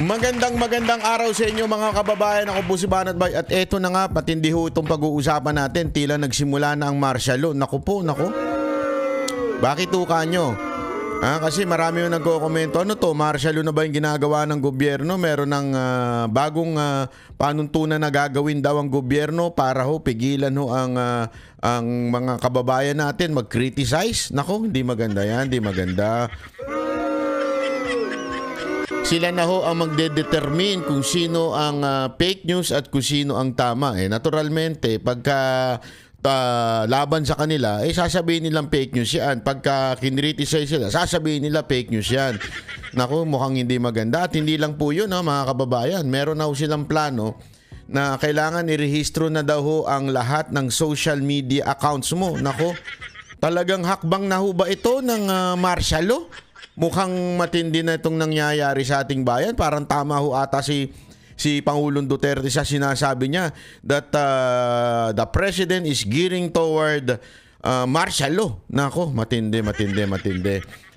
Magandang araw sa inyo mga kababayan. Ako po si Banat Bay at eto na nga, patindi ho itong pag-uusapan natin. Tila nagsimula na ang martial law. Naku po, naku. Bakit ho kanyo? Kasi marami yung nagko-komento. Ano to, martial law na ba yung ginagawa ng gobyerno? Meron ng bagong panuntunan na gagawin daw ang gobyerno para ho pigilan ho ang mga kababayan natin mag-criticize. Naku, hindi maganda yan, hindi maganda. Sila na ho ang magde-determine kung sino ang fake news at kung sino ang tama. Naturalmente, pagka laban sa kanila, sasabihin nilang fake news yan. Pagka kinriticize sila, sasabihin nila fake news yan. Naku, mukhang hindi maganda. At hindi lang po yun, mga kababayan. Meron na ho silang plano na kailangan irehistro na daw ho ang lahat ng social media accounts mo. Naku, talagang hakbang na ho ba ito ng martial law? Mukhang matindi na itong nangyayari sa ating bayan. Parang tama ho ata si Pangulong Duterte sa sinasabi niya that the president is gearing toward martial law. Nako, matindi.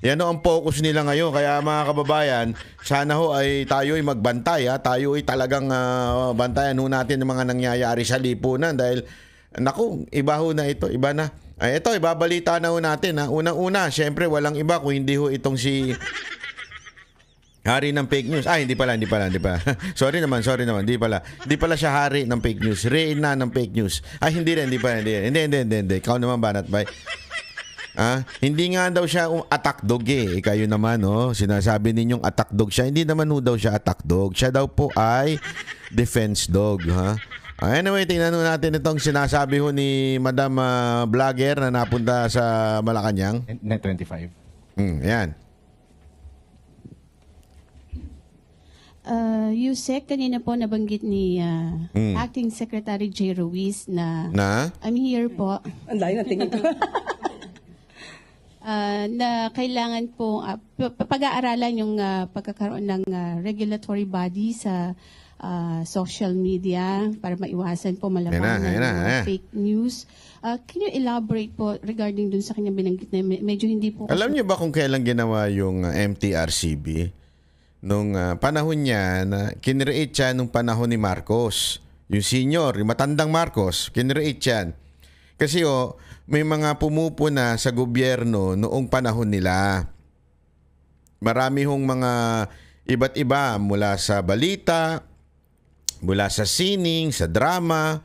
Yan ho ang focus nila ngayon. Kaya mga kababayan, sana ho ay tayo ay magbantay. Tayo ay talagang bantayan ho natin ang mga nangyayari sa lipunan. Dahil, naku, iba ho na ito. Iba na. Ay, ito, ibabalita na ho natin. Unang-una, syempre, walang iba kung hindi ho itong si hari ng fake news. Hindi pala. sorry naman. Hindi pala siya hari ng fake news. Reyna ng fake news. Hindi pala. Hindi. Ikaw naman, Banat Bay. Hindi nga daw siya attack dog Kayo naman, sinasabi ninyong attack dog siya. Hindi naman ho daw siya attack dog. Siya daw po ay defense dog, Anyway, tingnan natin itong sinasabi ho ni Madam Vlogger na napunta sa Malacanang. Net 25. Yan. Yusek, kanina po nabanggit ni Acting Secretary J. Ruiz na I'm here po. Ang layo na tingin ko. Na kailangan po pag-aaralan yung pagkakaroon ng regulatory body sa social media para maiwasan po malaman ng fake news. Can you elaborate po regarding dun sa kanyang binanggit na medyo hindi po... Alam niyo ba kung kailan ginawa yung MTRCB? Nung panahon niya, kinreate siya nung panahon ni Marcos. Yung senior, yung matandang Marcos, kinreate yan. Kasi may mga pumupuna sa gobyerno noong panahon nila. Marami hong mga iba't iba mula sa balita, mula sa sining, sa drama.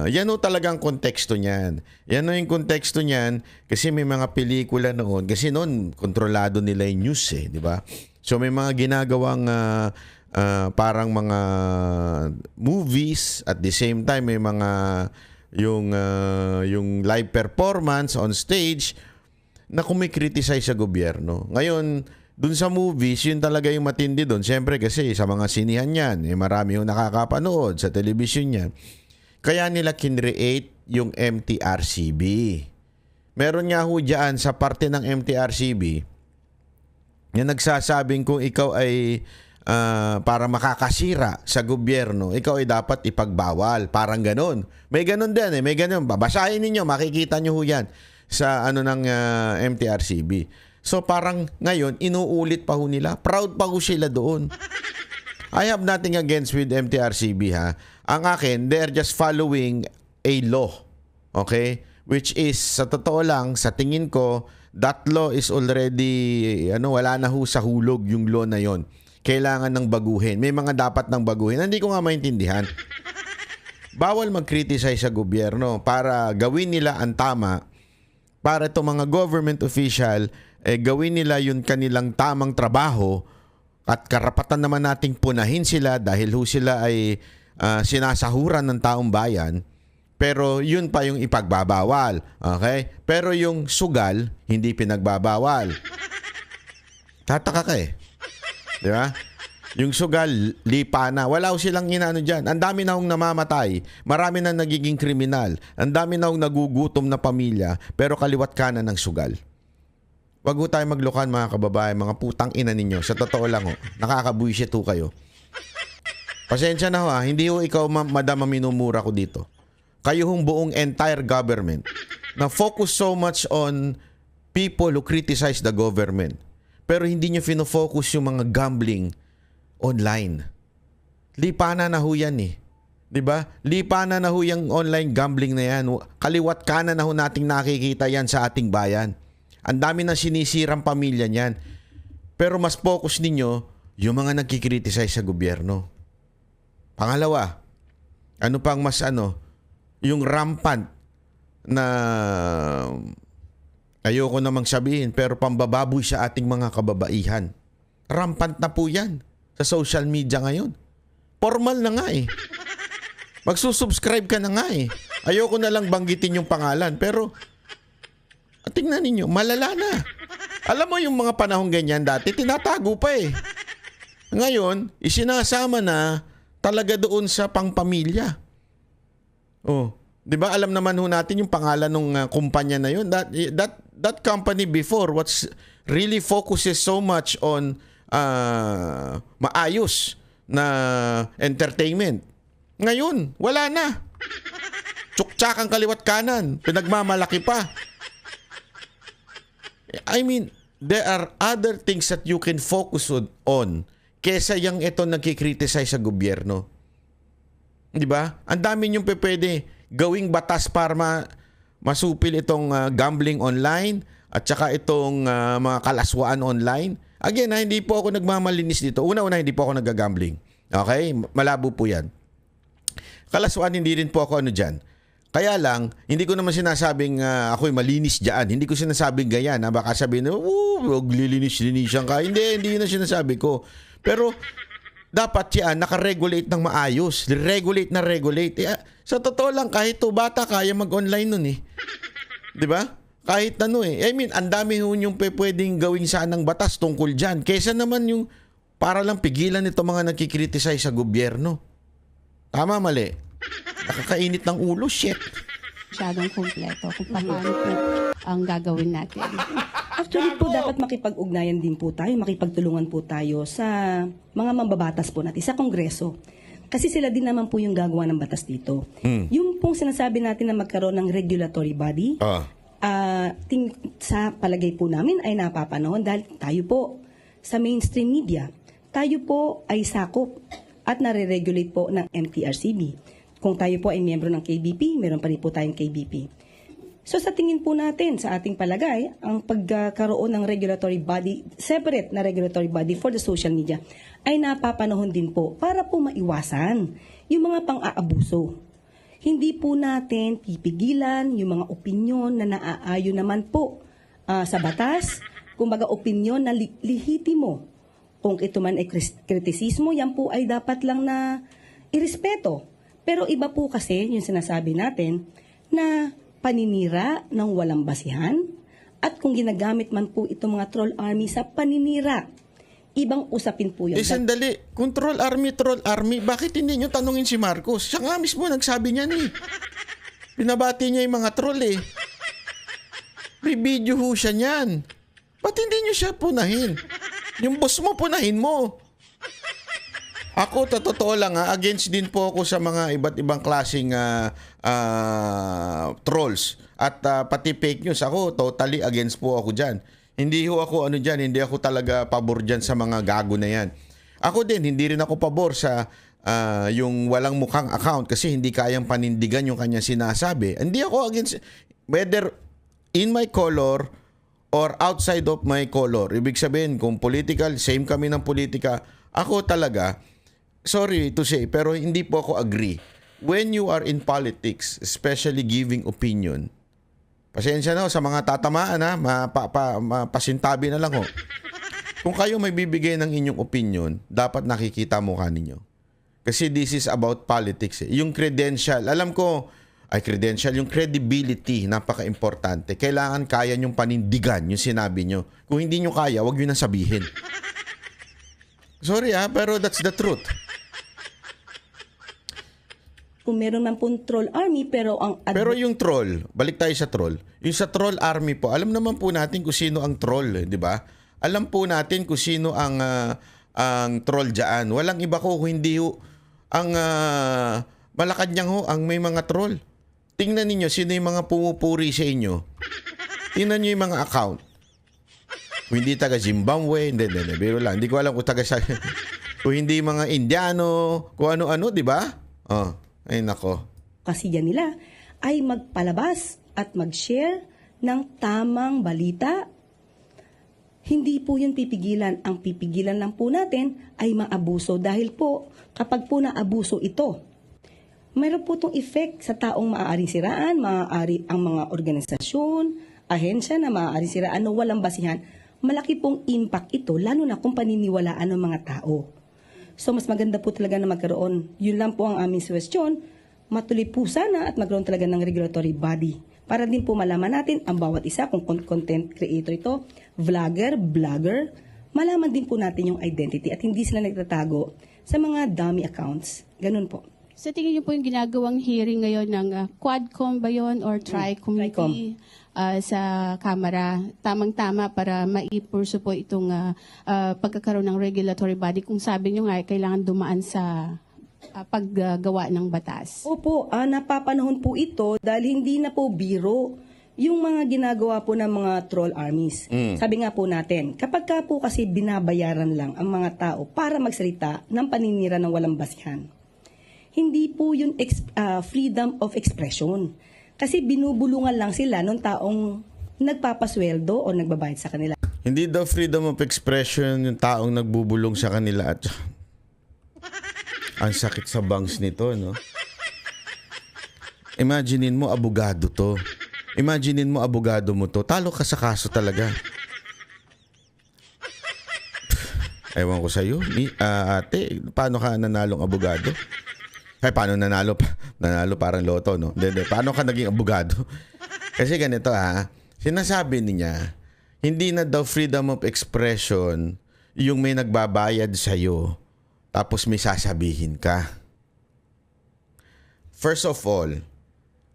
Yan o talagang konteksto niyan. Yan o yung konteksto niyan kasi may mga pelikula noon. Kasi noon, kontrolado nila yung news di ba? So may mga ginagawang parang mga movies at the same time may mga yung live performance on stage na kumikriticize sa gobyerno. Ngayon, dun sa movies, yun talaga yung matindi dun. Siyempre kasi sa mga sinihan yan, marami yung nakakapanood sa television yan. Kaya nila kinreate yung MTRCB. Meron nga ho dyan sa parte ng MTRCB na nagsasabing kung ikaw ay para makakasira sa gobyerno, ikaw ay dapat ipagbawal. Parang ganun. May ganun din may ganun. Babasahin ninyo, makikita nyo ho yan sa ng MTRCB. So parang ngayon, inuulit pa ho nila. Proud pa ho sila doon. I have nothing against with MTRCB Ang akin, they're just following a law. Okay? Which is, sa totoo lang, sa tingin ko, that law is already, wala na ho sa hulog yung law na yon. Kailangan ng baguhin. May mga dapat ng baguhin. Hindi ko nga maintindihan. Bawal mag-criticize sa gobyerno para gawin nila ang tama para itong mga government official gawin nila yung kanilang tamang trabaho at karapatan naman nating punahin sila dahil ho sila ay sinasahuran ng taong bayan. Pero yun pa yung ipagbabawal. Okay? Pero yung sugal, hindi pinagbabawal. Tataka ka Di ba? Yung sugal, lipa na. Wala ho silang inano dyan. Ang dami na hong namamatay. Marami na nagiging kriminal. Ang dami na hong nagugutom na pamilya. Pero kaliwat kanan ng sugal. Wag ho tayo maglukan mga kababayan, mga putang ina ninyo. Sa totoo lang nakakabuisit ho kayo. Pasensya na ho hindi ho ikaw madam minumura ko dito. Kayo hong buong entire government na focus so much on people who criticize the government. Pero hindi nyo fino-focus yung mga gambling online. Lipanan na ho yan eh. 'Di ba? Lipanan na ho yung online gambling na yan. Kaliwat kanan na ho nating nakikita yan sa ating bayan. Ang dami na sinisirang pamilya niyan. Pero mas focus ninyo yung mga nagkikriticize sa gobyerno. Pangalawa, ano pang mas yung rampant na ayoko namang sabihin pero pambababoy sa ating mga kababaihan. Rampant na po yan sa social media ngayon. Formal na nga eh. Magsusubscribe ka na nga eh. Ayoko na lang banggitin yung pangalan pero tingnan ninyo, malala na. Alam mo yung mga panahong ganyan dati, tinatago pa eh. Ngayon, isinasama na talaga doon sa pangpamilya. Oh, 'di ba? Alam naman ho natin yung pangalan ng kumpanya na yun. That company before what's really focuses so much on maayos na entertainment. Ngayon, wala na. Tsuktsak ang kaliwat kanan, pinagmamalaki pa. I mean, there are other things that you can focus on kesa yung ito nagkikriticize sa gobyerno. Di ba? Ang dami niyong pwede gawing batas para masupil itong gambling online at saka itong mga kalaswaan online. Again, hindi po ako nagmamalinis dito. Una-una, hindi po ako nagagambling. Okay? Malabo po yan. Kalaswaan, hindi rin po ako dyan. Kaya lang, hindi ko naman sinasabing ako'y malinis dyan. Hindi ko sinasabing ganyan. Baka sabihin, huwag lilinis-linisan ka. Hindi yun ang sinasabi ko. Pero, dapat yan, nakaregulate ng maayos. Regulate na regulate. Sa totoo lang, kahit to bata, kaya mag-online nun eh. Di ba? Kahit I mean, ang dami yung pwedeng gawing sanang batas tungkol dyan. Kesa naman yung para lang pigilan ito mga nagkikriticize sa gobyerno. Tama, mali. Nakakainit ng ulo, shit. Masyadong kumpleto kung paano po ang gagawin natin. Actually po, dapat makipag-ugnayan din po tayo, makipagtulungan po tayo sa mga mambabatas po natin, sa Kongreso. Kasi sila din naman po yung gagawa ng batas dito. Yung pong sinasabi natin na magkaroon ng regulatory body, sa palagay po namin ay napapanahon dahil tayo po sa mainstream media, tayo po ay sakop at nare-regulate po ng MTRCB. Kung tayo po ay miyembro ng KBP, meron pa rin po tayong KBP. So sa tingin po natin, sa ating palagay, ang pagkaroon ng regulatory body, separate na regulatory body for the social media, ay napapanahon din po para po maiwasan yung mga pang-aabuso. Hindi po natin pipigilan yung mga opinyon na naaayon naman po sa batas, kumbaga opinyon na lihitimo. Kung ito man ay kritisismo, yan po ay dapat lang na irespeto. Pero iba po kasi yung sinasabi natin na paninira ng walang basihan at kung ginagamit man po itong mga troll army sa paninira, ibang usapin po yun. Sandali, kung troll army, bakit hindi nyo tanungin si Marcos? Siya nga mismo nagsabi niya ni. Binabati niya yung mga troll eh. May video ho siya niyan. Ba't hindi nyo siya punahin? Yung boss mo, punahin mo. Ako, totoo lang against din po ako sa mga iba't ibang klaseng trolls at pati fake news. Ako, totally against po ako dyan. Hindi ho ako dyan, hindi ako talaga pabor dyan sa mga gago na yan. Ako din, hindi rin ako pabor sa yung walang mukhang account kasi hindi kayang panindigan yung kanyang sinasabi. Hindi ako against, whether in my color or outside of my color. Ibig sabihin, kung political, same kami ng politika, ako talaga, sorry to say, pero hindi po ako agree. When you are in politics, especially giving opinion, pasensya na sa mga tatamaan pasintabi na lang ho. Kung kayo may bibigay ng inyong opinion, dapat nakikita mukha ninyo. Kasi this is about politics. Yung credential, alam ko, yung credibility, napaka-importante. Kailangan kaya nyong panindigan yung sinabi nyo. Kung hindi nyo kaya, wag nyo na sabihin. Sorry pero that's the truth. Kung meron man pong troll army, pero Pero yung troll, balik tayo sa troll. Yung sa troll army po, alam naman po natin kung sino ang troll, di ba? Alam po natin kung sino ang troll diyan. Walang iba ko hindi ang Malacanang ho ang may mga troll. Tingnan niyo sino yung mga pumupuri sa inyo. Tingnan niyo yung mga account. Kung hindi taga Zimbabwe, hindi, biro lang. Hindi ko alam kung taga sa Kung hindi mga Indiano, kung ano-ano, di ba? Oh, ay nako. Kasiya nila ay magpalabas at mag-share ng tamang balita. Hindi po yun pipigilan. Ang pipigilan lang po natin ay maabuso dahil po kapag po naabuso ito, mayroon po itong effect sa taong maaaring siraan, maaari ang mga organisasyon, ahensya na maaaring siraan na walang basihan. Malaki pong impact ito, lalo na kung paniniwalaan ng mga tao. So mas maganda po talaga na magkaroon. Yun lang po ang aming suggestion. Matuloy po sana at magkaroon talaga ng regulatory body para din po malaman natin ang bawat isa kung content creator ito, vlogger, blogger, malaman din po natin yung identity at hindi sila nagtatago sa mga dummy accounts. Ganun po. Sa tingin niyo po yung ginagawang hearing ngayon ng Quadcom ba yun or Tri-Committee sa Kamara, tamang-tama para maipurso po itong pagkakaroon ng regulatory body kung sabi niyo nga kailangan dumaan sa paggawa ng batas? Opo, napapanahon po ito dahil hindi na po biro yung mga ginagawa po ng mga troll armies. Sabi nga po natin, kapag ka po kasi binabayaran lang ang mga tao para magsalita ng paninira ng walang basihan, hindi po yun freedom of expression. Kasi binubulungan lang sila ng taong nagpapasweldo o nagbabayad sa kanila. Hindi daw freedom of expression yung taong nagbubulong sa kanila at ang sakit sa bangs nito, no? Imaginein mo, abogado to. Imaginein mo, abogado mo to. Talo ka sa kaso talaga. Ewan ko sa'yo. Ate, paano ka nanalong abogado? Ay, paano nanalo? Nanalo parang loto, no? Hindi. Paano ka naging abogado? Kasi ganito, sinasabi niya, hindi na daw freedom of expression yung may nagbabayad sa'yo tapos may sasabihin ka. First of all,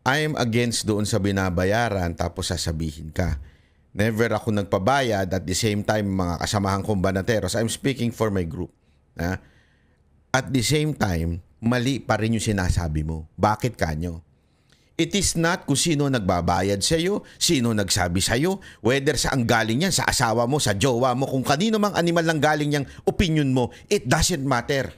I am against doon sa binabayaran tapos sasabihin ka. Never ako nagpabayad at the same time mga kasamahan kong banateros. I'm speaking for my group. At the same time, mali pa rin yung sinasabi mo. Bakit kanyo? It is not kung sino nagbabayad sa iyo, sino nagsabi sa iyo, whether saan galing yan, sa asawa mo, sa jowa mo, kung kanino mang animal lang galing yung opinion mo, it doesn't matter.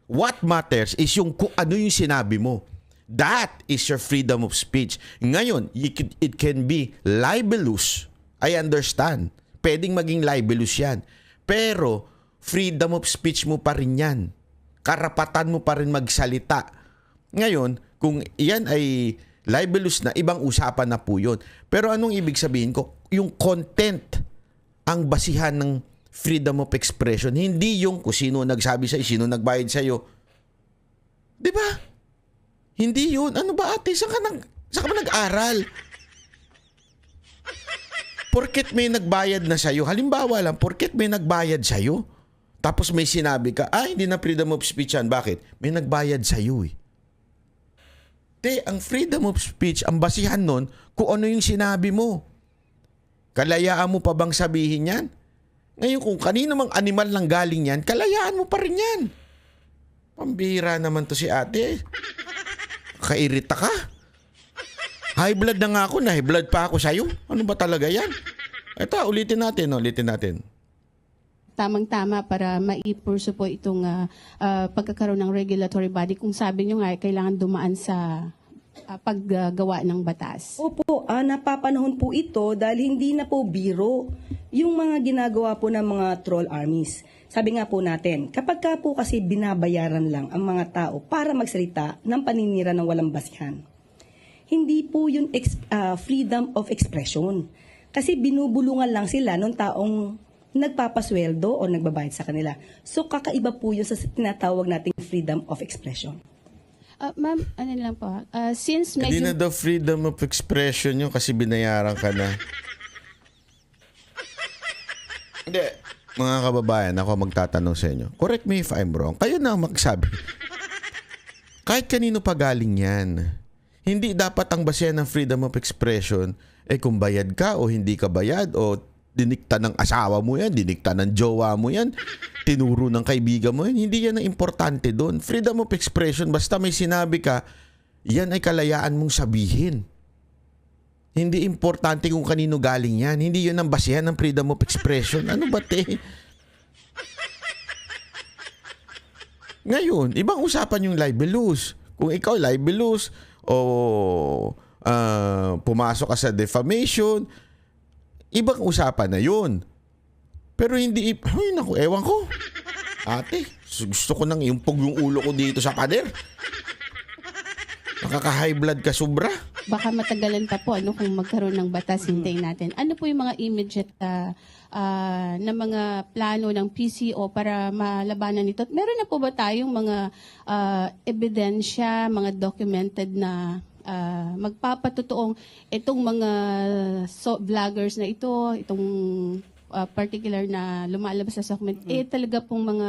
What matters is yung kung ano yung sinabi mo. That is your freedom of speech. Ngayon, it can be libelous. I understand. Pwedeng maging libelous yan. Pero, freedom of speech mo pa rin yan. Karapatan mo pa rin magsalita. Ngayon, kung iyan ay libelous na, ibang usapan na po yun. Pero anong ibig sabihin ko? Yung content ang basihan ng freedom of expression. Hindi yung kung sino nagsabi sa'yo, sino nagbayad sa'yo. Diba? Hindi yun. Ano ba ate? Saan ka ba nag-aral? Porket may nagbayad na sa'yo, halimbawa lang, porket may nagbayad sa'yo, tapos may sinabi ka, hindi na freedom of speech yan. Bakit? May nagbayad sa'yo eh. Ang freedom of speech, ang basihan nun, kung ano yung sinabi mo. Kalayaan mo pa bang sabihin yan? Ngayon, kung kanino mang animal lang galing yan, kalayaan mo pa rin yan. Pambira naman to si ate. Kairita ka. High blood na nga ako, na high blood pa ako sa'yo. Ano ba talaga yan? Ito, ulitin natin. Tamang-tama para maipurso po itong pagkakaroon ng regulatory body kung sabi nyo nga kailangan dumaan sa paggawa ng batas. Opo, napapanahon po ito dahil hindi na po biro yung mga ginagawa po ng mga troll armies. Sabi nga po natin, kapag ka po kasi binabayaran lang ang mga tao para magsalita ng paninira ng walang basihan, hindi po yun freedom of expression. Kasi binubulungan lang sila ng taong nagpapasweldo o nagbabayad sa kanila. So kakaiba po yun sa tinatawag nating freedom of expression. Ma'am, ano lang po, since Hindi medyo... na daw freedom of expression yun kasi binayaran ka na. Hindi. Mga kababayan, ako magtatanong sa inyo. Correct me if I'm wrong. Kayo na magsabi. Kahit kanino pa galing yan. Hindi dapat ang basehan ng freedom of expression kung bayad ka o hindi ka bayad o dinikta ng asawa mo yan, dinikta ng jowa mo yan, tinuro ng kaibigan mo yan. Hindi yan ang importante doon. Freedom of expression, basta may sinabi ka, yan ay kalayaan mong sabihin. Hindi importante kung kanino galing yan. Hindi yun ang basehan ng freedom of expression. Ano ba te? Ngayon, ibang usapan yung libelous. Kung ikaw libelous o pumasok ka sa defamation, ibang usapan na yun. Pero hindi, ay naku, ewan ko. Ate, gusto ko nang iumpog yung ulo ko dito sa pader. Nakaka-high blood ka sobra. Baka matagalan pa po kung magkaroon ng batas, hintayin natin. Ano po yung mga immediate na mga plano ng PCO para malabanan ito? At meron na po ba tayong mga ebidensya, mga documented na magpapatotoong itong mga vloggers na itong particular na lumalabas sa document, talaga pong mga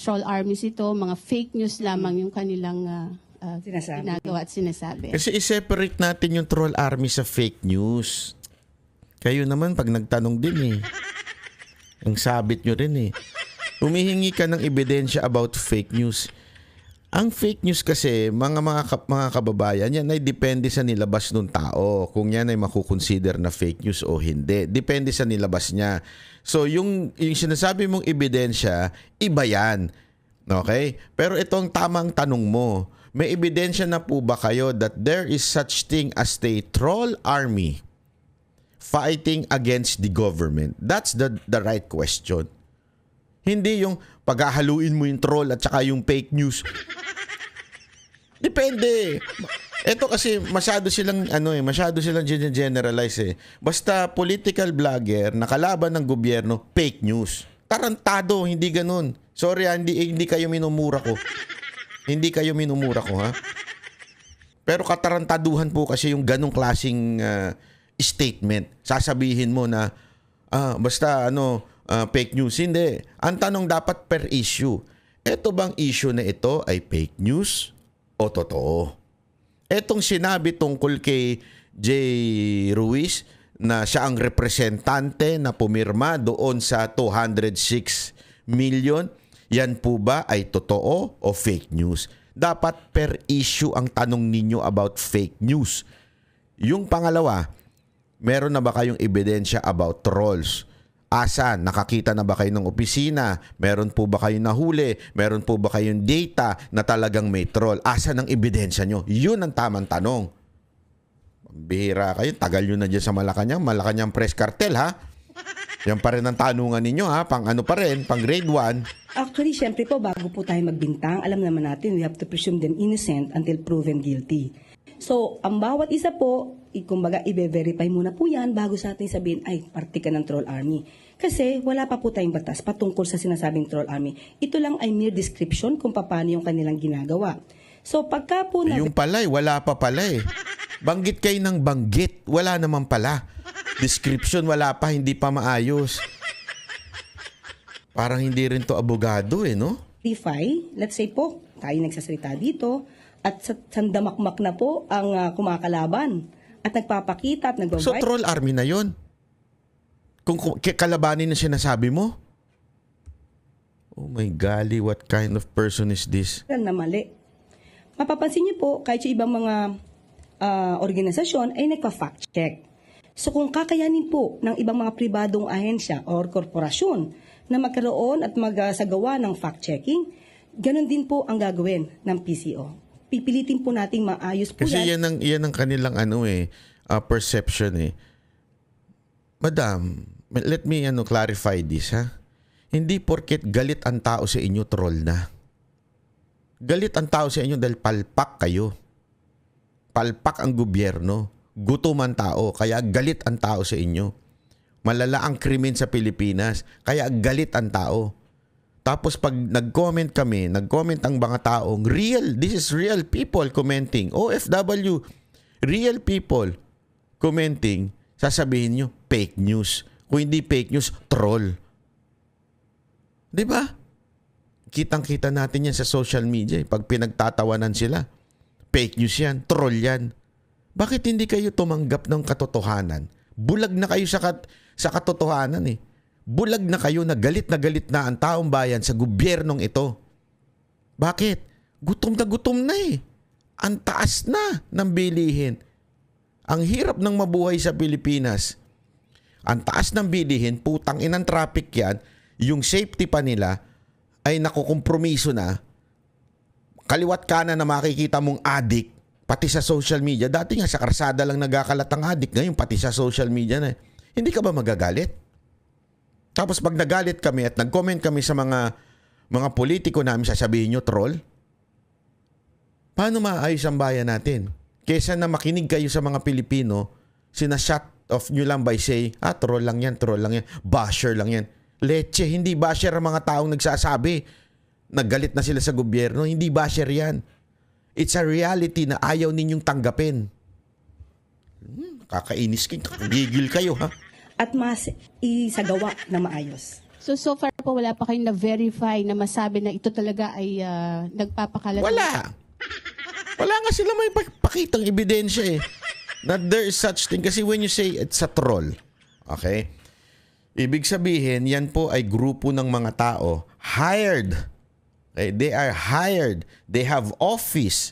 troll armies ito, mga fake news lamang yung kanilang ginagawa at sinasabi. Kasi i-separate natin yung troll army sa fake news. Kayo naman pag nagtanong din ang sabit nyo rin humihingi ka ng ebidensya about fake news. Ang fake news kasi, mga kababayan, yan ay depende sa nilabas ng tao. Kung yan ay makukonsider na fake news o hindi. Depende sa nilabas niya. So, yung sinasabi mong ebidensya, iba yan. Okay? Pero itong tamang tanong mo, may ebidensya na po ba kayo that there is such thing as a troll army fighting against the government? That's the right question. Hindi yung paghahaluin mo yung troll at saka yung fake news. Depende. Ito kasi masyado silang generalize Basta political vlogger na kalaban ng gobyerno, fake news. Tarantado, hindi ganun. Sorry, hindi kayo minumura ko. Hindi kayo minumura ko, ha? Pero katarantaduhan po kasi yung ganong klaseng statement. Sasabihin mo na basta fake news. Hindi. Ang tanong dapat per issue. Ito bang issue na ito ay fake news o totoo? Etong sinabi tungkol kay J. Ruiz na siya ang representante na pumirma doon sa 206 million, yan po ba ay totoo o fake news? Dapat per issue ang tanong ninyo about fake news. Yung pangalawa, meron na ba kayong ebidensya about trolls? Asan? Nakakita na ba kayo ng opisina? Meron po ba kayong nahuli? Meron po ba kayong data na talagang may troll? Asan ang ebidensya nyo? Yun ang tamang tanong. Bihira kayo. Tagal nyo na dyan sa Malacanang. Malacanang Press Cartel, ha? Yan pa rin ang tanungan ninyo, ha? Pang grade 1. Actually, syempre po, bago po tayo magbintang, alam naman natin, we have to presume them innocent until proven guilty. So, ang bawat isa po, kumbaga, i-verify muna po yan bago sa atin sabihin, ay, parte ka ng troll army. Kasi wala pa po tayong batas patungkol sa sinasabing troll army. Ito lang ay mere description kung paano yung kanilang ginagawa. So, pagka po yung pala, wala pa pala Banggit kayo ng banggit, wala naman pala. Description, wala pa, hindi pa maayos. Parang hindi rin to abogado no? Let's say po, tayo nagsasalita dito, at sandamakmak na po ang kumakalaban at nagpapakita at nag-provide. So troll army na yon. Kung kalabanin na sinasabi mo? Oh my golly, what kind of person is this? Na mali. Mapapansin niyo po, kahit yung ibang mga organisasyon ay nagpa-fact check. So kung kakayanin po ng ibang mga pribadong ahensya or korporasyon na magkaroon at magsagawa ng fact-checking, ganun din po ang gagawin ng PCO. Pipilitin po nating maayos po kasi yan ang kanilang perception Madam, let me clarify this, ha. Hindi porket galit ang tao sa inyo, troll na. Galit ang tao sa inyo dahil palpak kayo. Palpak ang gobyerno. Gutom ang tao, kaya galit ang tao sa inyo. Malala ang krimen sa Pilipinas, kaya galit ang tao. Tapos pag nag-comment ang mga taong this is real people commenting. OFW, real people commenting, sasabihin nyo, fake news. Kung hindi fake news, troll. Diba? Kitang-kita natin yan sa social media. Pag pinagtatawanan sila, fake news yan, troll yan. Bakit hindi kayo tumanggap ng katotohanan? Bulag na kayo sa katotohanan Bulag na kayo, na galit na ang taong bayan sa gobyernong ito. Bakit? Gutom na Ang taas na ng bilihin. Ang hirap ng mabuhay sa Pilipinas. Ang taas ng bilihin, putang inang traffic yan, yung safety pa nila ay nakukompromiso na kaliwat kanan na makikita mong adik, pati sa social media. Dati nga sa karsada lang nagkakalat ang adik, ngayon pati sa social media na. Hindi ka ba magagalit? Tapos pag nagalit kami at nag-comment kami sa mga politiko namin, sasabihin nyo, troll? Paano maayos ang bayan natin? Kesa na makinig kayo sa mga Pilipino, sinashut off nyo lang by say, troll lang yan, basher lang yan. Leche, hindi basher ang mga taong nagsasabi. Naggalit na sila sa gobyerno, hindi basher yan. It's a reality na ayaw ninyong tanggapin. Kakainis kayo, kakagigil kayo, ha? At mas isagawa na maayos. So far po wala pa kayong na-verify na masabi na ito talaga ay nagpapakalat. Wala. Wala nga sila may pakitang ebidensya eh. That there is such thing. Kasi when you say it's a troll, okay? Ibig sabihin, yan po ay grupo ng mga tao hired. Okay? They are hired. They have office.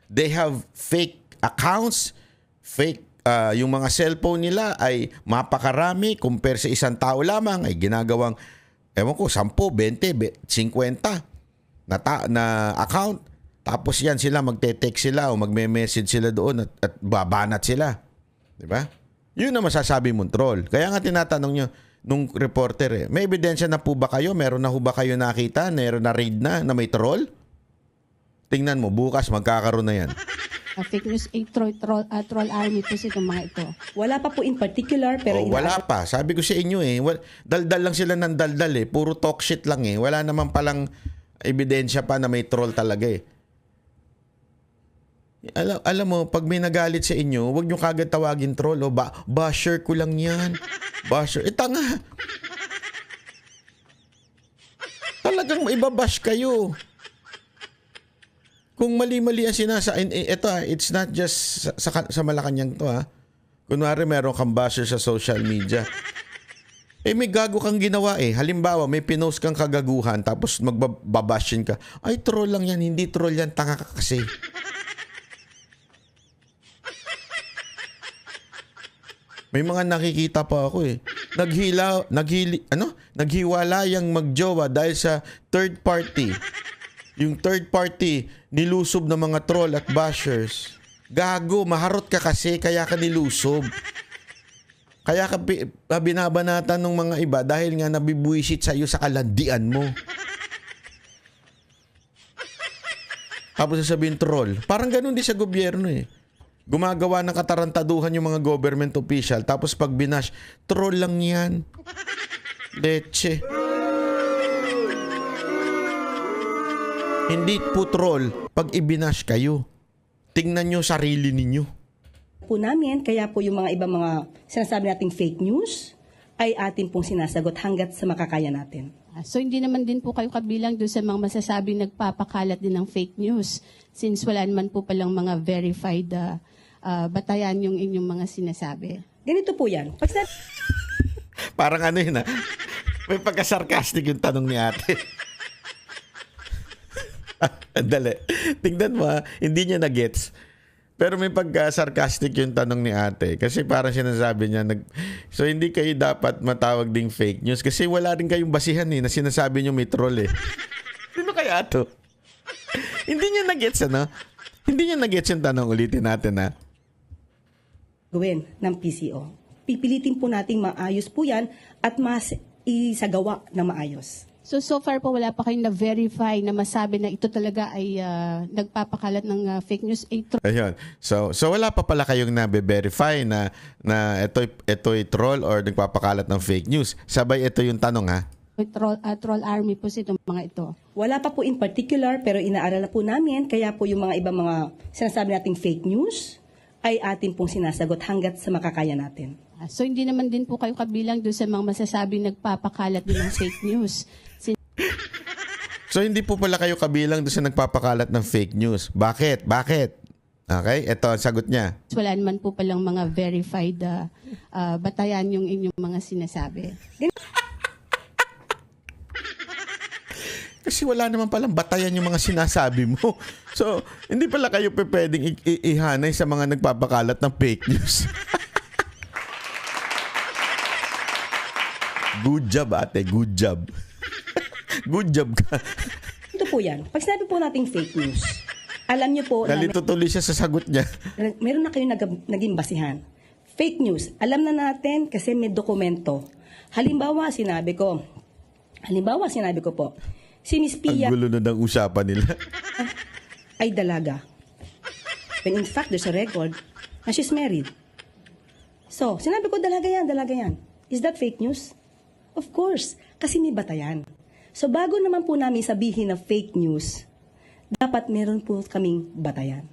They have fake accounts. Fake, yung mga cellphone nila ay mapakarami. Compare sa isang tao lamang ay ginagawang, ewan ko, 10, 20, 50 na account. Tapos yan sila, magte-text sila o magme-message sila doon at babanat sila. Diba? Yun na masasabi mong troll. Kaya nga tinatanong nyo nung reporter may ebidensya na po ba kayo? Meron na po ba kayo nakita? Meron na raid na may troll? Tingnan mo, bukas magkakaroon na yan. Fake news, troll army po itong mga ito. Wala pa po in particular, pero wala pa. Sabi ko sa inyo daldal lang sila ng daldal Puro talk shit lang Wala naman palang ebidensya pa na may troll talaga Alam mo, pag may nagalit sa inyo, huwag nyo kagad tawagin troll. Basher ko lang yan. Basher. Tanga. Talagang ibabash kayo. Kung mali-mali ang it's not just sa Malacanang to Kunwari meron kang basher sa social media. May gago kang ginawa Halimbawa, may pinost kang kagaguhan tapos magbabashin ka. Ay, troll lang yan. Hindi troll yan. Tanga ka kasi. May mga nakikita pa ako naghiwalayang magjowa dahil sa third party. Yung third party, nilusob ng mga troll at bashers. Gago, maharot ka kasi, kaya ka nilusob. Kaya ka binabanatan ng mga iba dahil nga nabibuisit sa'yo sa kalandian mo. Tapos sasabihin troll. Parang ganun din sa gobyerno Gumagawa ng katarantaduhan yung mga government official. Tapos pag binash, troll lang yan. Leche. Hindi po troll pag ibinash kayo. Tingnan nyo sarili ninyo. Po namin, kaya po yung mga ibang mga sinasabi nating fake news ay atin pong sinasagot hanggat sa makakaya natin. So hindi naman din po kayo kabilang doon sa mga masasabing nagpapakalat din ng fake news since wala naman po palang mga verified batayan yung inyong mga sinasabi. Ganito po yan. Parang may pagka-sarcastic yung tanong ni ate. Dali. Tingnan mo hindi niya na-gets. Pero may pagka-sarcastic yung tanong ni ate. Kasi parang sinasabi niya, so hindi kayo dapat matawag ding fake news. Kasi wala rin kayong basihan na sinasabi niyo may troll Sino kaya to? Hindi niya na-gets Hindi niya na-gets yung tanong. Ulitin natin Gawin ng PCO. Pipilitin po nating maayos po yan at mas isagawa na maayos. So far po wala pa kayong na-verify na masabi na ito talaga ay nagpapakalat ng fake news. Ayun. So wala pa pala kayong na-verify na ito'y troll or nagpapakalat ng fake news. Sabay ito yung tanong Troll army po itong mga ito. Wala pa po in particular, pero inaaral na po namin. Kaya po yung mga ibang mga sinasabi nating fake news ay atin pong sinasagot hanggat sa makakaya natin. So hindi naman din po kayo kabilang doon sa mga masasabing nagpapakalat din ng fake news. So hindi po pala kayo kabilang doon sa nagpapakalat ng fake news. Bakit? Okay, ito ang sagot niya. Wala naman po palang mga verified batayan yung inyong mga sinasabi. Kasi wala naman palang batayan yung mga sinasabi mo. So, hindi pala kayo pwedeng ihanay sa mga nagpapakalat ng fake news. Good job, ate. Good job. Good job ka. Ito po yan? Pag sinabi po nating fake news, alam niyo po na Nalito tuloy siya sa sagot niya. meron na kayong naging basihan. Fake news, alam na natin kasi may dokumento. Halimbawa, sinabi ko po, si Miss Ang Pia gulo na ng usapan nila. ay dalaga. When in fact, there's a record na she's married. So, sinabi ko, dalaga yan. Is that fake news? Of course, kasi may batayan. So, bago naman po namin sabihin na fake news, dapat meron po kaming batayan.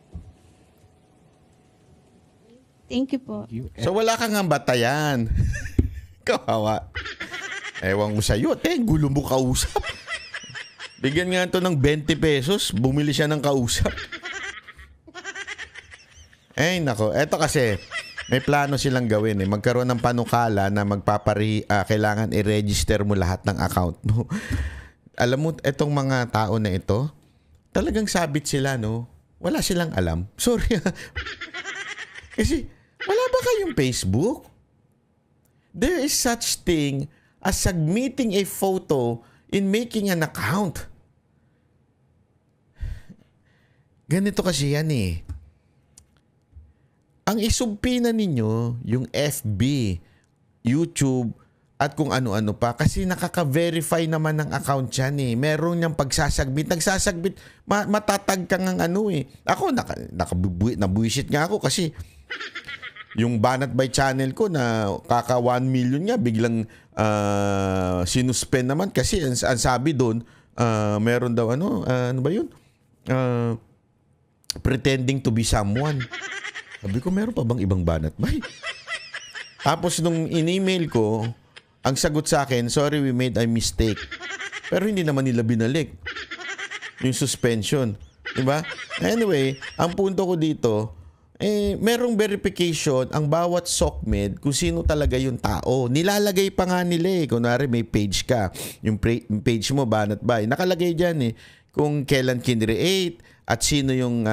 Thank you po. So wala kang ang batayan. Kawawa. Ewan ko sa'yo. Gulo mo kausap. Bigyan nga ito ng 20 pesos. Bumili siya ng kausap. Ay, nako. Eto kasi, may plano silang gawin. Magkaroon ng panukala na kailangan i-register mo lahat ng account mo. Alam mo, etong mga tao na ito, talagang sabit sila, no? Wala silang alam. Sorry. Kasi, wala ba kayong Facebook? There is such thing as submitting a photo in making an account. Ganito kasi yan eh. Ang isumpina ninyo, yung FB, YouTube, at kung ano-ano pa. Kasi nakaka-verify naman ng account yan eh. Meron niyang pagsasagbit. Nagsasagbit, matatag ka ng ano eh. Ako, nabuisit nga ako kasi yung Banat by Channel ko na kaka 1 million nga, biglang sinuspend naman. Kasi ang sabi doon, meron daw ano ba yun? Pretending to be someone. Sabi ko, meron pa bang ibang Banat by? Tapos nung in-email ko, ang sagot sa akin, sorry, we made a mistake. Pero hindi naman nila binalik yung suspension. Diba? Anyway, ang punto ko dito, merong verification ang bawat SOCMED kung sino talaga yung tao. Nilalagay pa nga nila eh. Kunwari may page ka. Yung page mo, Banat Bay. Nakalagay dyan eh. Kung kailan kinreate at sino yung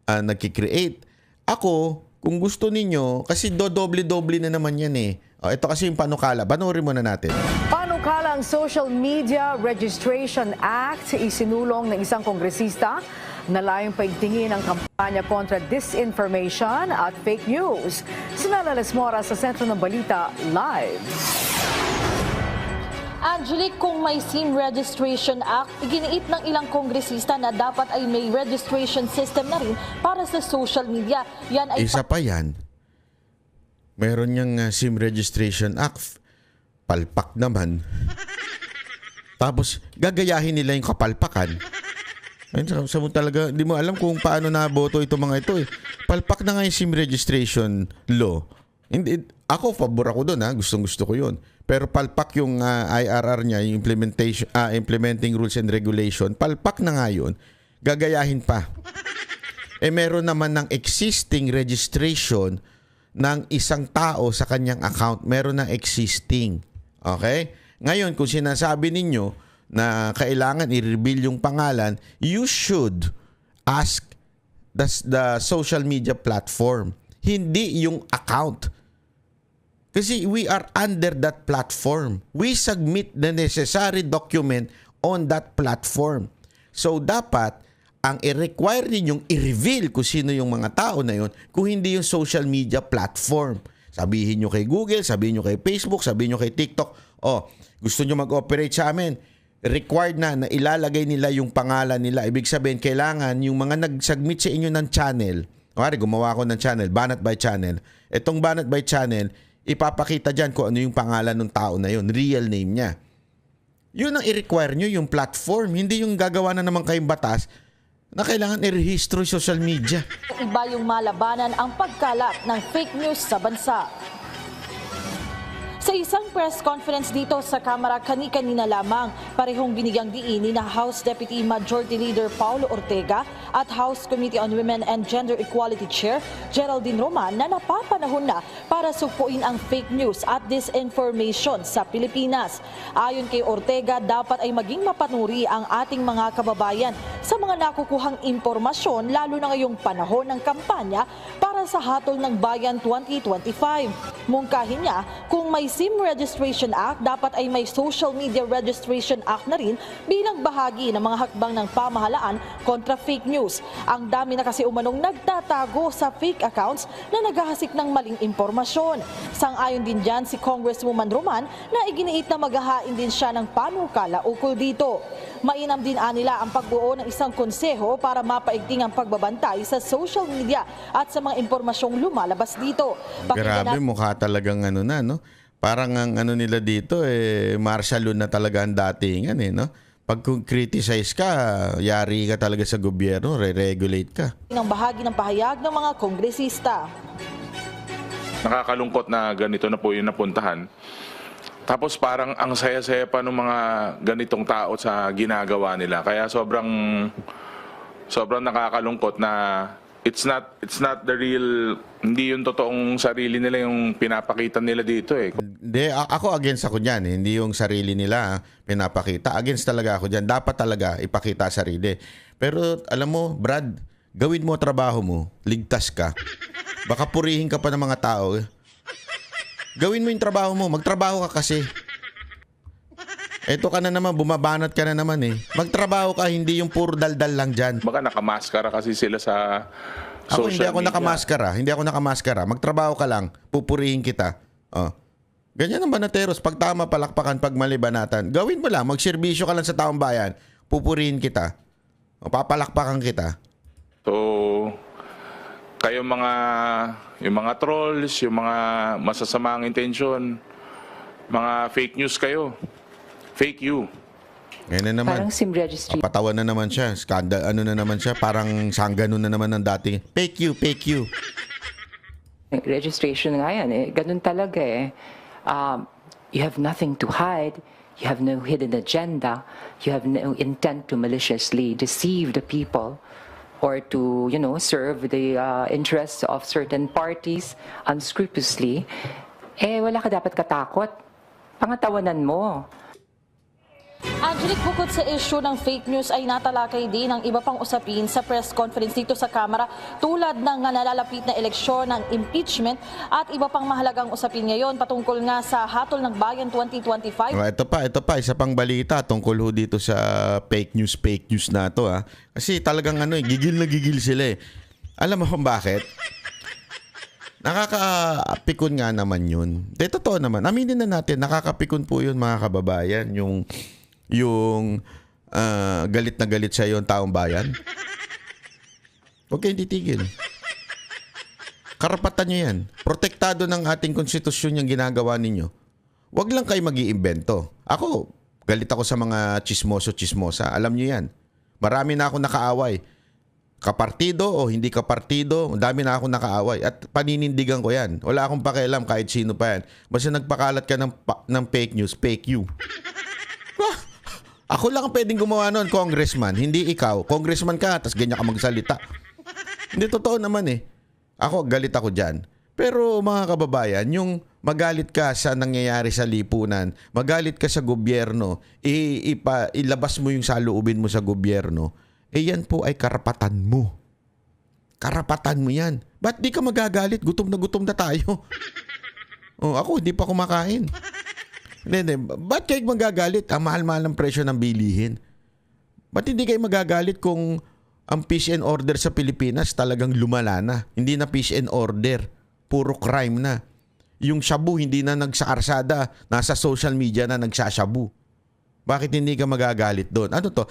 nagkikreate. Ako, kung gusto ninyo, kasi doble-doble na naman yan eh. Ito kasi yung panukala. Panoorin muna natin. Panukalang Social Media Registration Act isinulong ng isang kongresista na layong paigtingin ang kampanya kontra disinformation at fake news. Sinala Lesmora sa Sentro ng Balita Live. Angelique, kung may SIM Registration Act, iginiit ng ilang kongresista na dapat ay may registration system na rin para sa social media. Yan ay Isa pa yan. Meron niyang SIM Registration Act. Palpak naman. Tapos, gagayahin nila yung kapalpakan. Ayun, sa mo talaga, hindi mo alam kung paano naboto itong mga ito eh. Palpak na nga yung SIM Registration Law. Hindi, ako, pabor ako doon ha. Gustong-gusto ko yun. Pero palpak yung IRR niya, yung implementing rules and regulation, palpak na nga yun. Gagayahin pa. Meron naman ng existing registration ng isang tao sa kanyang account. Meron ng existing. Okay? Ngayon, kung sinasabi ninyo na kailangan i-reveal yung pangalan, you should ask the social media platform. Hindi yung account. Kasi we are under that platform. We submit the necessary document on that platform. So, dapat ang i-require ninyong i-reveal kung sino yung mga tao na yun kung hindi yung social media platform. Sabihin nyo kay Google, sabihin nyo kay Facebook, sabihin nyo kay TikTok, gusto nyo mag-operate sa amin, required na ilalagay nila yung pangalan nila. Ibig sabihin, kailangan yung mga nag-submit sa inyo ng channel, gumawa ako ng channel, Banat by Channel. Itong Banat by Channel, ipapakita dyan kung ano yung pangalan ng tao na yun, real name niya. Yun ang i-require nyo, yung platform. Hindi yung gagawa na naman kayong batas na kailangan i-rehistro yung social media. iba yung malabanan ang pagkalat ng fake news sa bansa. Sa isang press conference dito sa Kamara kani-kanina lamang, parehong binigyang diin ni House Deputy Majority Leader Paulo Ortega at House Committee on Women and Gender Equality Chair Geraldine Roman na napapanahon na para supuin ang fake news at disinformation sa Pilipinas. Ayon kay Ortega, dapat ay maging mapanuri ang ating mga kababayan sa mga nakukuhang impormasyon lalo na ngayong panahon ng kampanya para sa Hatol ng Bayan 2025. Mungkahin niya, kung may SIM Registration Act, dapat ay may Social Media Registration Act na rin bilang bahagi ng mga hakbang ng pamahalaan kontra fake news. Ang dami na kasi umanong nagtatago sa fake accounts na naghahasik ng maling impormasyon. Sang-ayon din dyan si Congresswoman Roman na iginiit na maghahain din siya ng panukala ukol dito. Mainam din nila ang pagbuo ng isang konseho para mapaigting ang pagbabantay sa social media at sa mga impormasyong lumalabas dito. Grabe, mukha talagang ano na, no? Parang ang ano nila dito, martial law na talaga ang datingan, no? Pag criticize ka, yari ka talaga sa gobyerno, re-regulate ka. Ang bahagi ng pahayag ng mga kongresista. Nakakalungkot na ganito na po yung napuntahan. Tapos parang ang saya-saya pa ng mga ganitong tao sa ginagawa nila. Kaya sobrang nakakalungkot na it's not the real, hindi yung totoong sarili nila yung pinapakita nila dito eh. Hindi, ako against ako dyan. Hindi yung sarili nila pinapakita. Against talaga ako dyan. Dapat talaga ipakita sarili. Pero alam mo, Brad, gawin mo trabaho mo. Ligtas ka. Baka purihin ka pa ng mga tao. Gawin mo yung trabaho mo. Magtrabaho ka kasi. Eto ka na naman, bumabanat ka na naman eh. Magtrabaho ka, hindi yung puro daldal lang dyan. Baka nakamaskara kasi sila sa Ako social media. Hindi ako nakamaskara. Magtrabaho ka lang, pupurihin kita. Oh. Ganyan ang banateros. Pag tama, palakpakan, pag mali, banatan. Gawin mo lang, magserbisyo ka lang sa taong bayan, pupurihin kita. O, papalakpakan kita. So, kayo yung mga trolls, yung mga masasamang intention, mga fake news kayo. Fake you. Ngayon na naman. Parang SIM registry. Papatawan na naman siya. Skandal, ano na naman siya. Parang sanggano na naman ng dati. Fake you, fake you. Registration nga yan eh. Ganun talaga eh. You have nothing to hide. You have no hidden agenda. You have no intent to maliciously deceive the people or to, serve the interests of certain parties unscrupulously. Wala ka dapat katakot. Pangatawanan mo. Angelic, bukod sa issue ng fake news ay natalakay din ang iba pang usapin sa press conference dito sa Kamara tulad ng nalalapit na eleksyon ng impeachment at iba pang mahalagang usapin ngayon patungkol nga sa Hatol ng Bayan 2025. Ito pa, isa pang balita tungkol ho dito sa fake news na to ha. Kasi talagang gigil na gigil sila eh. Alam mo kung bakit? Nakakapikon nga naman yun. Totoo naman. Aminin na natin, nakakapikon po yun mga kababayan. Yung galit na galit sa yung taong bayan. Huwag kayong titigil. Karapatan nyo yan. Protektado ng ating konstitusyon yung ginagawa ninyo. Huwag lang kayo mag-iimbento. Ako, galit ako sa mga chismoso-chismosa. Alam nyo yan. Marami na ako nakaaway. Kapartido o hindi kapartido, dami na ako nakaaway. At paninindigan ko yan. Wala akong pakialam kahit sino pa yan. Basta nagpakalat ka ng fake news, fake you. Ako lang ang pwedeng gumawa nun, congressman. Hindi ikaw. Congressman ka, tas ganyan ka magsalita. Hindi, totoo naman eh. Galit ako dyan. Pero mga kababayan, yung magalit ka sa nangyayari sa lipunan, magalit ka sa gobyerno, ilabas mo yung saloobin mo sa gobyerno, yan po ay karapatan mo. Karapatan mo yan. Ba't di ka magagalit? Gutom na tayo. Ako, hindi pa kumakain. Hindi. Ba't kayo magagalit? Ang mahal-mahal ng presyo ng bilihin. Ba't hindi kayo magagalit kung ang peace and order sa Pilipinas talagang lumala na? Hindi na peace and order. Puro crime na. Yung shabu, hindi na nagsakarsada. Nasa social media na nagsashabu. Bakit hindi ka magagalit doon? Ano to?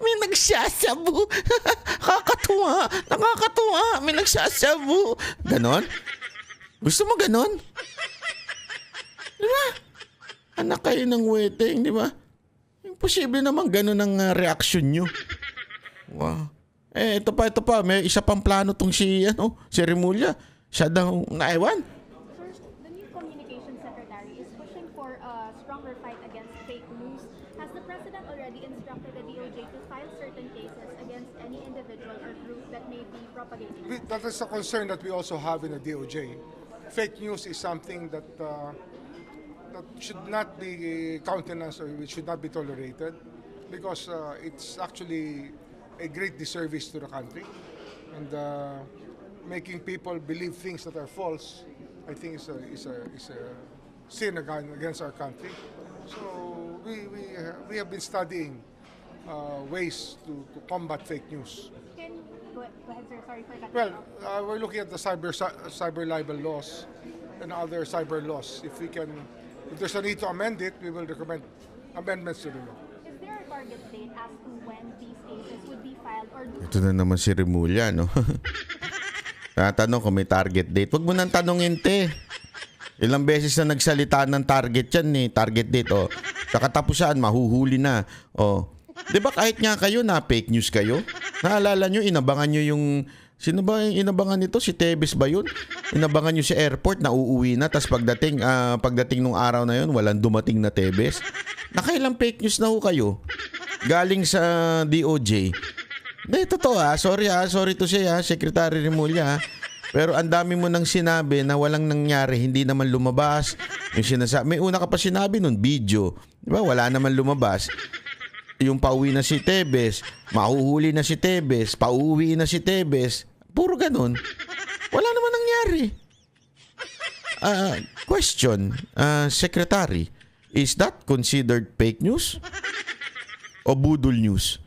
May nagsasabu. Nakakatuwa. May nagsasabu. Ganon? Gusto mo ganon? Diba? Anak kayo ng wedding, di ba? Imposible naman ganon ang reaction nyo. Wow. Ito pa. May isa pang plano tong si Remulla. Siya daw naiwan. First, the new communications secretary is pushing for a stronger fight against fake news. Has the president already instructed the DOJ to file certain cases against any individual or group that may be propagating? That is a concern that we also have in the DOJ. Fake news is something that should not be countenanced or it should not be tolerated. because it's actually a great disservice to the country, and making people believe things that are false, I think is a sin against our country. So we have been studying ways to combat fake news. Go ahead, sir. Sorry for cutting Well, you off. we're looking at the cyber libel laws and other cyber laws. If there's a need to amend it, we will recommend amendments to the law. Is there a target date as to when these cases would be filed or do Ito na naman si Remulla, no? Tatanong kung may target date. Huwag mo nang tanongin, te. Ilang beses na nagsalita ng target yan, eh. Target date, oh. Sa katapusan, mahuhuli na. Oh. Di ba kahit nga kayo na fake news kayo? Naalala nyo, inabangan nyo yung... Sino ba yung inabangan nito? Si Tebes ba yun? Inabangan nyo sa airport na uuwi na, tapos pagdating nung araw na yun, walang dumating na Tebes. Nakailang fake news na ho kayo? Galing sa DOJ. Hindi, totoo sorry to say Secretary Remulla. Pero ang dami mo nang sinabi na walang nangyari, hindi naman lumabas. Yung sinasabi, may una ka pa sinabi nun, video. Di ba? Wala naman lumabas. Yung pauwi na si Tebes, mahuhuli na si Tebes, pauwi na si Tebes. Puro ganun. Wala naman nangyari. Question, Secretary, is that considered fake news? O budol news?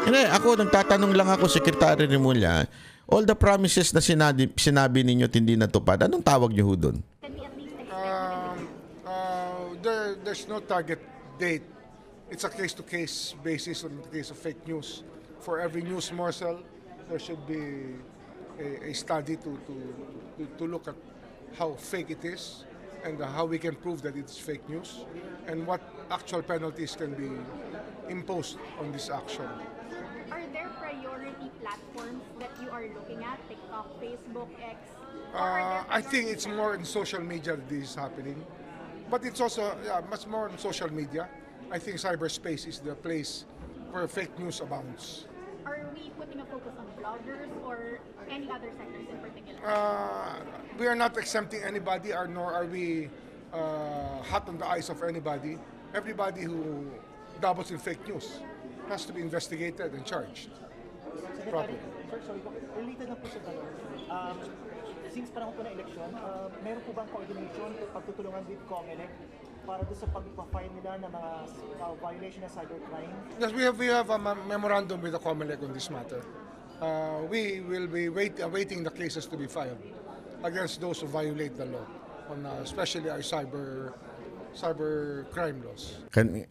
Hindi, ako nagtatanong lang ako, Secretary Remulla, all the promises na sinabi ninyo at hindi natupad, anong tawag niyo ho doon? can we at least expect There's no target date. It's a case-to-case basis on the case of fake news. For every news morsel, there should be a study to look at how fake it is and how we can prove that it's fake news and what actual penalties can be imposed on this action. are there priority platforms that you are looking at? TikTok, Facebook, X? I think it's more in social media that this is happening. But it's also much more on social media. I think cyberspace is the place where fake news abounds. Are we putting a focus on bloggers or any other sectors in particular? We are not exempting anybody, nor are we hot on the eyes of anybody. Everybody who dabbles in fake news has to be investigated and charged properly. Sir, sorry po. Related na po sa tanong. Since panahon po na eleksyon, meron po bang coordination pagtutulungan with COMELEC para doon sa pag-file nila ng mga violation ng cybercrime? Yes, we have a memorandum with the COMELEC on this matter. We will be awaiting the cases to be filed against those who violate the law, especially our cybercrime laws.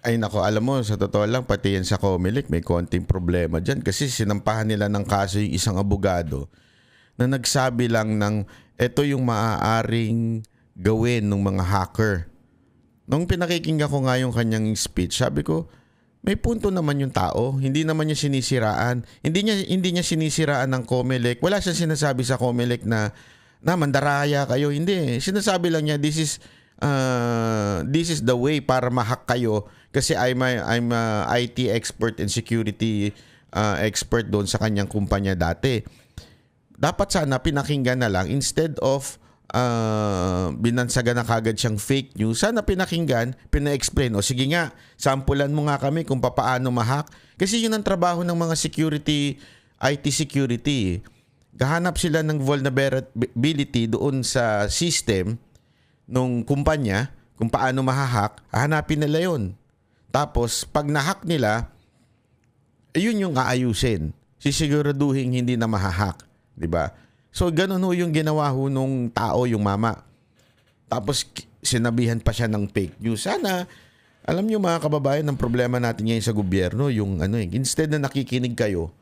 Ay nako, alam mo, sa totoo lang, pati yan sa COMELEC, may konting problema dyan. Kasi sinampahan nila ng kaso yung isang abogado na nagsabi lang ng ito yung maaaring gawin ng mga hacker. Nung pinakikinggan ko nga yung kanyang speech, sabi ko, may punto naman yung tao. Hindi naman niya sinisiraan. Hindi niya sinisiraan ng COMELEC. Wala siyang sinasabi sa COMELEC na mandaraya kayo. Hindi. Sinasabi lang niya, this is the way para ma-hack kayo kasi I'm a IT expert and security expert doon sa kanyang kumpanya dati. Dapat sana pinakinggan na lang instead of binansagan na kagad siyang fake news. Sana pinakinggan, pina-explain. O sige nga, sampulan mo nga kami kung paano ma-hack. Kasi yun ang trabaho ng mga IT security. Gahanap sila ng vulnerability doon sa system nung kumpanya, kung paano ma-hack, hahanapin nila yun. Tapos, pag na-hack nila, yun yung aayusin. Sisiguraduhin hindi na ma-hack. Diba? So, ganun ho yung ginawa ho nung tao, yung mama. Tapos, sinabihan pa siya ng fake news. Sana, alam nyo mga kababayan, ang problema natin ngayon sa gobyerno, yung instead na nakikinig kayo,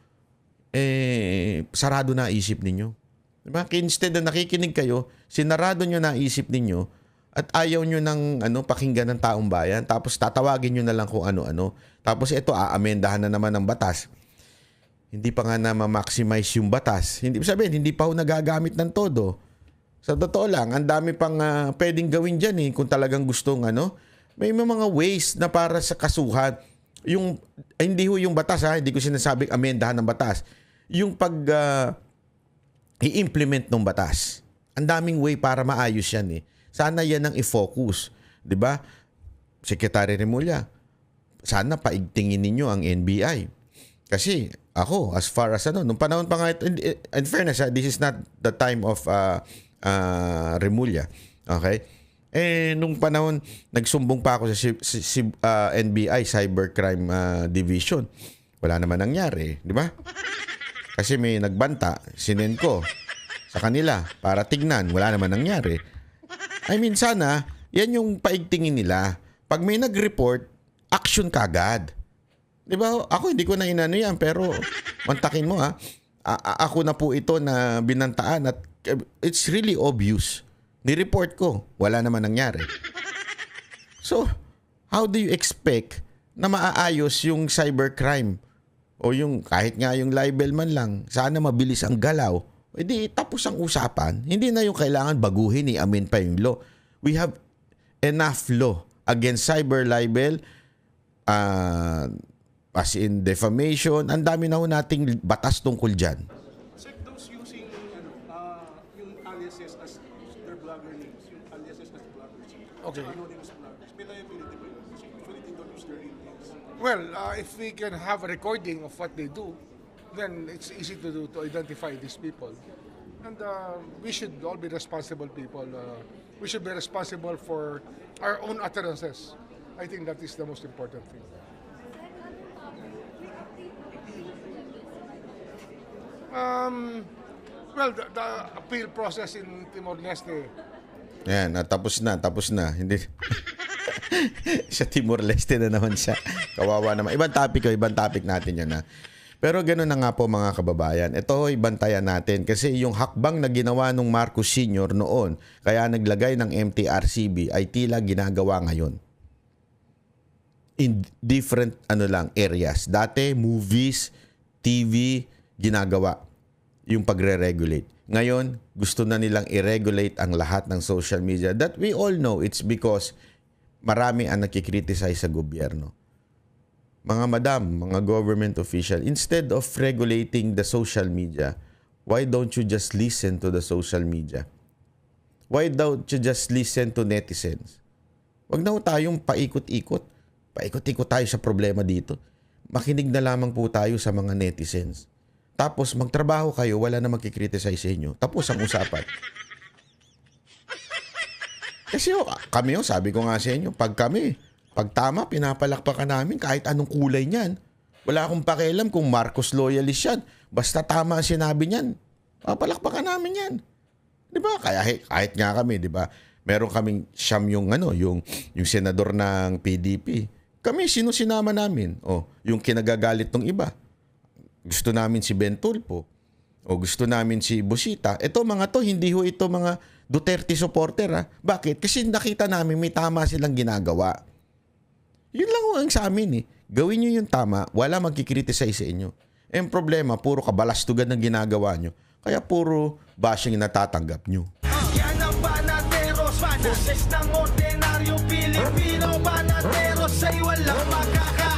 sarado na isip ninyo. Diba? Instead na nakikinig kayo, sinarado nyo na isip ninyo, at ayaw nyo ng pakinggan ng taong bayan, tapos tatawagin nyo na lang kung ano-ano. Tapos ito, amendahan na naman ng batas. Hindi pa nga na ma-maximize yung batas. Hindi pa ho nagagamit ng todo. Sa totoo lang, ang dami pang pwedeng gawin dyan kung talagang gustong May mga ways na para sa kasuhan. Hindi ho yung batas hindi ko sinasabing amendahan ng batas. Yung i-implement ng batas. Ang daming way para maayos yan Sana yan ang i-focus. 'Di ba? Secretary Remulla, sana paigtingin ninyo ang NBI. Kasi ako, as far as nung panahon pa nga ito, in fairness, this is not the time of Remulla. Okay? Nung panahon, nagsumbong pa ako sa NBI, Cybercrime Division. Wala naman nangyari, di ba? Kasi may nagbanta, sinend ko sa kanila para tignan. Wala naman nangyari. I mean, sana, yan yung paigtingin nila. Pag may nag-report, action kagad. Di ba? Ako hindi ko na inano yan, pero mantakin mo ako na po ito na binantaan at it's really obvious. Ni-report ko, wala naman nangyari. So, how do you expect na maaayos yung cybercrime? O yung kahit nga yung libel man lang, sana mabilis ang galaw. E di tapos ang usapan. Hindi na yung kailangan baguhin, i-amend pa yung law. We have enough law against cyber libel, as in defamation. Ang dami na ho nating batas tungkol dyan. Sir, those using yung aliases as their blogger names, yung aliases as bloggers, okay, anonymous bloggers, may liability ba yun? Usually they don't use their real names. Well, if we can have a recording of what they do, then it's easy to identify these people. And we should all be responsible people. We should be responsible for our own utterances. I think that is the most important thing. Well, the appeal process in Timor-Leste. Yan, tapos na. Hindi. Sa Timor-Leste na naman siya. Kawawa naman. Ibang topic natin yan Pero gano'n na nga po mga kababayan. Ito ibantayan natin kasi yung hakbang na ginawa nung Marcos Sr. noon, kaya naglagay ng MTRCB ay tila ginagawa ngayon. In different areas. Dati, movies, TV, ginagawa yung pagre-regulate. Ngayon, gusto na nilang i-regulate ang lahat ng social media. That we all know it's because marami ang nakikriticize sa gobyerno. Mga madam, mga government official, instead of regulating the social media, why don't you just listen to the social media? Why don't you just listen to netizens? Wag na tayong paikot-ikot. Paikot-ikot tayo sa problema dito. Makinig na lamang po tayo sa mga netizens. Tapos magtrabaho kayo, wala na magkikriticize sa inyo. Tapos ang usapan. Kasi kami sabi ko nga sa inyo, pag tama, pinapalakpakan namin kahit anong kulay niyan. Wala akong pakialam kung Marcos loyalist yan. Basta tama ang sinabi niyan, papalakpakan namin yan. Di ba? Kaya kahit nga kami, di ba? Meron kaming siyam yung senador ng PDP. Kami, sino sinama namin? Yung kinagagalit ng iba. Gusto namin si Ben Tulfo. O gusto namin si Busita. Ito mga to, hindi ho ito mga Duterte supporter. Bakit? Kasi nakita namin may tama silang ginagawa. Yun lang ang sa amin Gawin nyo yung tama, wala magkikriticize sa inyo. Ang problema, puro kabalastugan ng ginagawa nyo. Kaya puro bashing natatanggap nyo. Yan ang Banateros, boses ng ordinaryo Pilipino. Banateros ay walang makaka